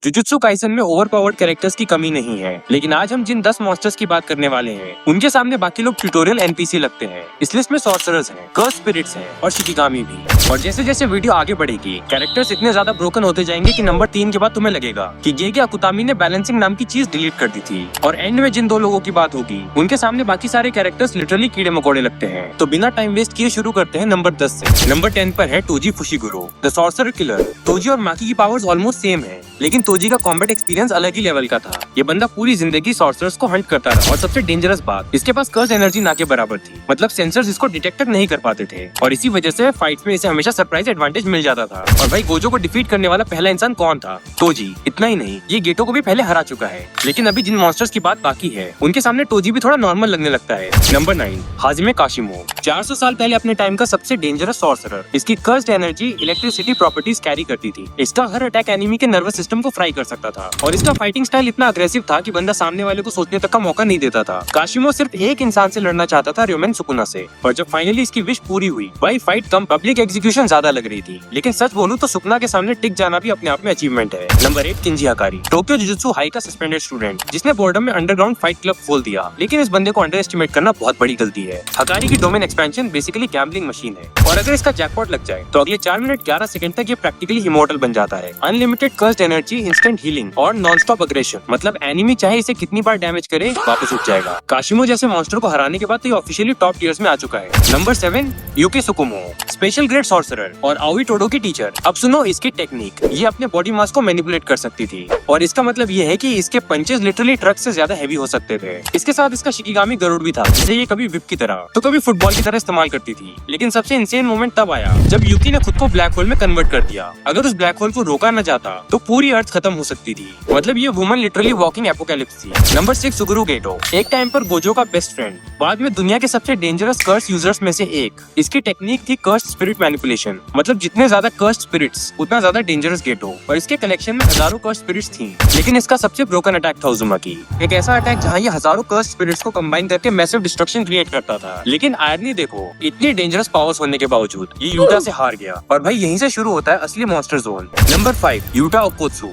Jujutsu Kaisen में overpowered characters की कमी नहीं है, लेकिन आज हम जिन 10 मॉन्स्टर्स की बात करने वाले हैं उनके सामने बाकी लोग ट्यूटोरियल एनपीसी लगते हैं। इस लिस्ट में सॉर्सरर्स हैं, कर्स स्पिरिट्स हैं और शिकिगामी भी। और जैसे जैसे वीडियो आगे बढ़ेगी कैरेक्टर्स इतने ज्यादा ब्रोकन होते जाएंगे कि नंबर 3 के बाद तुम्हें लगेगा कि गेगे अकुतामी ने बैलेंसिंग नाम की चीज डिलीट कर दी थी। और एंड में जिन दो लोगों की बात होगी उनके सामने बाकी सारे कैरेक्टर्स लिटरली कीड़े मकोड़े लगते हैं। तो बिना टाइम वेस्ट किए शुरू करते हैं नंबर 10 से। नंबर 10 पर है Toji Fushiguro, the sorcerer killer. Toji और माकी की पावर्स ऑलमोस्ट सेम है, लेकिन तोजी का कॉम्बैट एक्सपीरियंस अलग ही लेवल का था। ये बंदा पूरी जिंदगी सॉर्सरर्स को हंट करता रहा और सबसे डेंजरस बात, इसके पास कर्स एनर्जी ना के बराबर थी। मतलब सेंसर्स इसको डिटेक्ट नहीं कर पाते थे और इसी वजह से फाइट्स में इसे हमेशा सरप्राइज एडवांटेज मिल जाता था। और भाई गोजो को डिफीट करने वाला पहला इंसान कौन था? तोजी। इतना ही नहीं, ये गेटो को भी पहले हरा चुका है। लेकिन अभी जिन मॉन्स्टर्स की बात बाकी है उनके सामने तोजी भी थोड़ा नॉर्मल लगने लगता है। नंबर 9, हाजिमे काशिमो। 400 साल पहले अपने टाइम का सबसे डेंजरस सॉर्सरर। इसकी cursed energy electricity properties carry करती थी। इसका हर अटैक एनिमी के नर्वस सिस्टम को फ्राई कर सकता था और इसका फाइटिंग स्टाइल इतना अग्रेसिव था कि बंदा सामने वाले को सोचने तक का मौका नहीं देता था। काशिमो सिर्फ एक इंसान से लड़ना चाहता था, र्योमेन सुकुना से। और जब फाइनली इसकी विश पूरी हुई, भाई फाइट कम पब्लिक एग्जीक्यूशन ज्यादा लग रही थी। लेकिन सच बोलूं तो सुकुना के सामने टिक जाना भी अपने आप में अचीवमेंट है। नंबर 8, किंजी हकारी। टोक्यो जुजुत्सु हाई का सस्पेंडेड स्टूडेंट जिसने बोर्डम में अंडरग्राउंड फाइट क्लब खोल दिया। लेकिन इस बंदे को अंडर एस्टिमेट करना बहुत बड़ी गलती है। हकारी की domain expansion basically gambling machine है और अगर इसका जैकपॉट लग जाए तो अगले 4 मिनट 11 सेकंड तक ये प्रैक्टिकली इमॉर्टल बन जाता है। Unlimited cursed energy, instant healing और नॉन स्टॉप अग्रेशन। मतलब एनिमी चाहे इसे कितनी बार डैमेज करे वापस उठ जाएगा। काशिमो जैसे मॉन्स्टर को हराने के बाद तो ये ऑफिशियली टॉप टियर्स में आ चुका है। Number 7, Yuki Tsukumo, special grade sorcerer और आओई टोडो की टीचर। अब सुनो इसकी टेक्निक। ये अपने बॉडी मास को मैनिपुलेट कर सकती थी और इसका मतलब ये है कि इसके पंचेस लिटरली ट्रक से ज्यादा हैवी हो सकते थे। इसके साथ इसका शिकिगामी गरुड़ भी था जिसे ये कभी विप की तरह तो कभी फुटबॉल की तरह इस्तेमाल करती थी। लेकिन सबसे इंसेन मोमेंट तब आया जब यूकी ने खुद को ब्लैक होल में कन्वर्ट कर दिया। अगर उस ब्लैक होल को रोका न जाता तो पूरी अर्थ खत्म हो सकती थी। मतलब ये वुमन लिटरली वॉकिंग एपोकैलिप्स थी। नंबर 6, सुगुरु गेटो। एक टाइम पर गोजो का बेस्ट फ्रेंड, बाद में दुनिया के सबसे डेंजरस कर्स यूजर्स में से एक। इसकी टेक्निक थी कर्स्ड स्पिरिट मैनिपुलेशन। मतलब जितने ज्यादा कर्स्ड स्पिरिट्स उतना ज्यादा डेंजरस गेटो। और इसके कलेक्शन में हजारों कर्स्ड स्पिरिट्स थी। लेकिन इसका सबसे ब्रोकन अटैक था उजुमाकी, एक ऐसा अटैक जहाँ ये हजारों कर्स्ड स्पिरिट्स को कंबाइन करके मैसिव डिस्ट्रक्शन क्रिएट करता था। लेकिन आयरनी देखो, इतनी डेंजरस पावर्स होने के बावजूद ये यूटा से हार गया। और भाई यहीं से शुरू होता है असली monster zone. Number 5, Yuta Okkotsu.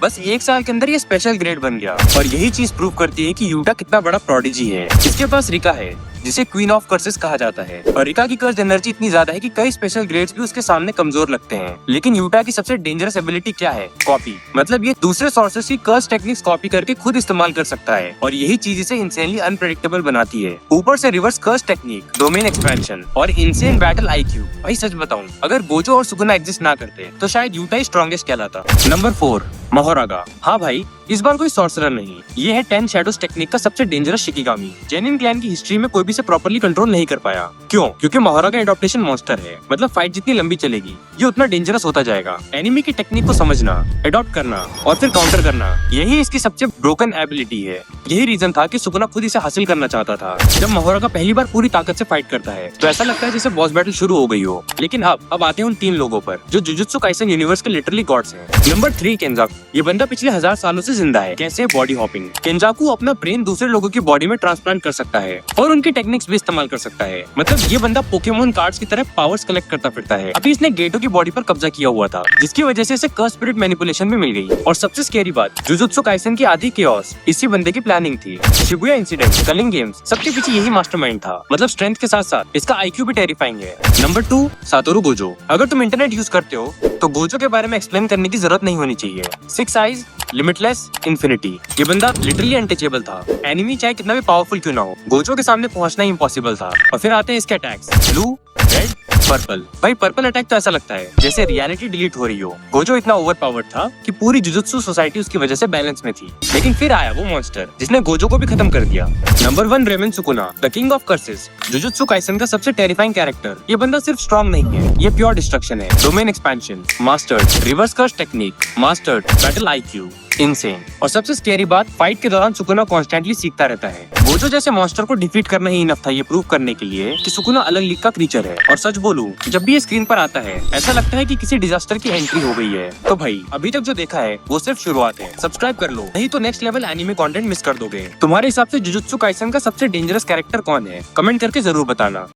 बस एक साल के अंदर ये स्पेशल ग्रेड बन गया और यही चीज प्रूव करती है कि यूटा कितना बड़ा प्रोडिजी है। इसके पास रिका है जिसे क्वीन ऑफ कर्सेस कहा जाता है और रिका की कर्स एनर्जी इतनी ज्यादा है कि कई स्पेशल ग्रेड्स भी उसके सामने कमजोर लगते हैं। लेकिन यूटा की सबसे डेंजरस एबिलिटी क्या है? कॉपी। मतलब ये दूसरे सोर्सेस की कर्स टेक्निक्स कॉपी करके खुद इस्तेमाल कर सकता है और यही चीज इसे इंसेनली अनप्रेडिक्टेबल बनाती है। ऊपर से reverse curse technique, domain expansion और इंसेन बैटल आईक्यू। भाई सच बताऊं, अगर गोजो और सुकुना एग्जिस्ट ना करते तो शायद यूटा ही स्ट्रॉन्गेस्ट कहलाता। नंबर 4, मोहोरागा। हाँ भाई, इस बार कोई सॉर्सरर नहीं, ये है 10 शैडोज टेक्निक का सबसे डेंजरस शिकिगामी। जेनिन क्लैन की हिस्ट्री में कोई भी इसे प्रॉपर्ली कंट्रोल नहीं कर पाया। क्यों? क्योंकि मोहोरागा एडॉप्टेशन मॉन्स्टर है। मतलब फाइट जितनी लंबी चलेगी ये उतना डेंजरस होता जाएगा। एनिमी की टेक्निक को समझना, अडॉप्ट करना और फिर काउंटर करना, यही इसकी सबसे ब्रोकन एबिलिटी है। यही रीजन था कि सुकुना खुद इसे हासिल करना चाहता था। जब मोहोरागा पहली बार पूरी ताकत से फाइट करता है तो ऐसा लगता है जैसे बॉस बैटल शुरू हो गई हो। लेकिन अब आते हैं उन 3 लोगों पर जो जुजुत्सु काइसन यूनिवर्स के लिटरली गॉड्स हैं। नंबर 3, केंजाकू। ये बंदा पिछले 1000 सालों से जिंदा है। कैसे? Body hopping. केंजाकू अपना ब्रेन दूसरे लोगों की बॉडी में ट्रांसप्लांट कर सकता है और उनकी टेक्निक्स भी इस्तेमाल कर सकता है। मतलब ये बंदा पोकेमोन कार्ड्स की तरह पावर्स कलेक्ट करता फिरता है। अभी इसने गेटो की बॉडी पर कब्जा किया हुआ था जिसकी वजह से इसे कर्स स्पिरिट मैनिपुलेशन भी मिल गई। और सबसे स्कैरी बात, जुजुत्सु काइसन की आधी केओस इसी बंदे की प्लानिंग थी। शिबुया इंसिडेंट, कलिंग गेम्स, सबके पीछे यही मास्टरमाइंड था। मतलब स्ट्रेंथ के साथ साथ इसका आईक्यू भी टेरिफाइंग है। Number 2, Satoru Gojo. अगर तुम इंटरनेट यूज करते हो तो गोजो के बारे में एक्सप्लेन करने की जरूरत नहीं होनी चाहिए। 6 आइज, लिमिटलेस, इन्फिनिटी। ये बंदा लिटरली अनटचेबल था। एनिमी चाहे कितना भी पावरफुल क्यों ना हो, गोजो के सामने पहुंचना ही इम्पॉसिबल था। और फिर आते हैं इसके अटैक्स, ब्लू, रेड, पर्पल। भाई पर्पल अटैक तो ऐसा लगता है जैसे रियलिटी डिलीट हो रही हो। गोजो इतना ओवरपावर्ड था कि पूरी जुजुत्सु सोसाइटी उसकी वजह से बैलेंस में थी। लेकिन फिर आया वो मॉन्स्टर जिसने गोजो को भी खत्म कर दिया। Number 1, Ryomen Sukuna, the king of curses. Jujutsu Kaisen का सबसे टेरिफाइंग कैरेक्टर। ये बंदा सिर्फ स्ट्रॉन्ग नहीं है, ये प्योर डिस्ट्रक्शन है। Domain expansion mastered, reverse curse technique mastered, battle IQ insane. और सबसे स्कैरी बात, फाइट के दौरान सुकुना कॉन्स्टेंटली सीखता रहता है। गोजो जैसे मॉन्स्टर को डिफीट करना ही इनफ था ये प्रूव करने के लिए कि सुकुना अलग लीग का क्रीचर है। और सच बोलूं, जब भी ये स्क्रीन पर आता है ऐसा लगता है कि किसी डिजास्टर की एंट्री हो गई है। तो भाई अभी तक जो देखा है वो सिर्फ शुरुआत है। सब्सक्राइब कर लो, नहीं तो next level anime content miss कर दोगे। तुम्हारे हिसाब से जुजुत्सु काइसन का सबसे डेंजरस कैरेक्टर कौन है? कमेंट करके जरूर बताना।